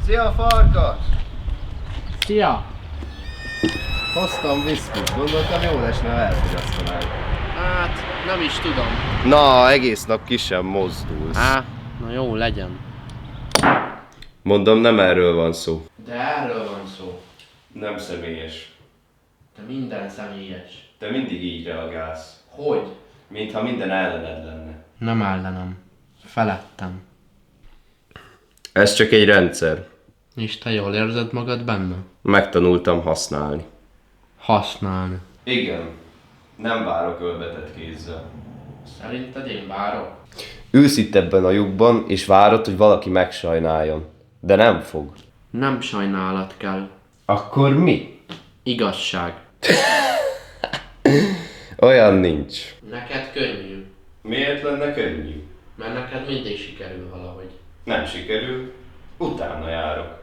Szia, farkas! Szia! Hoztam viszkit, gondoltam jól esne, ha elfogyasztanánk. Hát, nem is tudom. Na, egész nap ki sem mozdulsz. Na jó, legyen. Mondom, nem erről van szó. De erről van szó. Nem személyes. Te minden személyes. Te mindig így reagálsz. Hogy? Mintha minden ellened lenne. Nem ellenem. Felettem. Ez csak egy rendszer. És te jól érzed magad benne? Megtanultam használni. Használni. Igen. Nem várok ölbetett kézzel. Szerinted én várok? Ülsz itt ebben a lyukban, és várod, hogy valaki megsajnáljon. De nem fog. Nem sajnálat kell. Akkor mi? Igazság. Olyan nincs. Neked könnyű. Miért lenne könnyű? Mert neked mindig sikerül valahogy. Nem sikerül. Utána járok.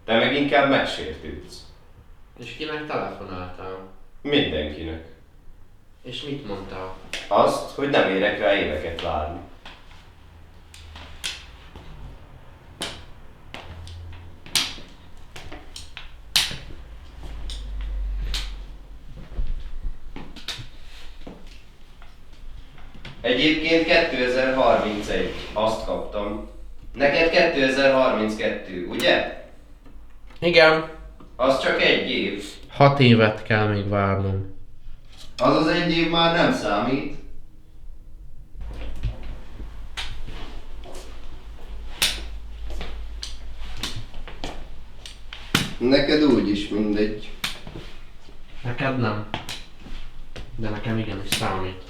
Te meg inkább megsértődsz. És kinek telefonáltál? Mindenkinek. És mit mondtál? Azt, hogy nem érek rá éveket várni. Egyébként 2031, azt kaptam. Neked 2032, ugye? Igen. Az csak egy év. 6 évet kell még várnom. Az az egy év már nem számít. Neked úgyis mindegy. Neked nem. De nekem igenis számít.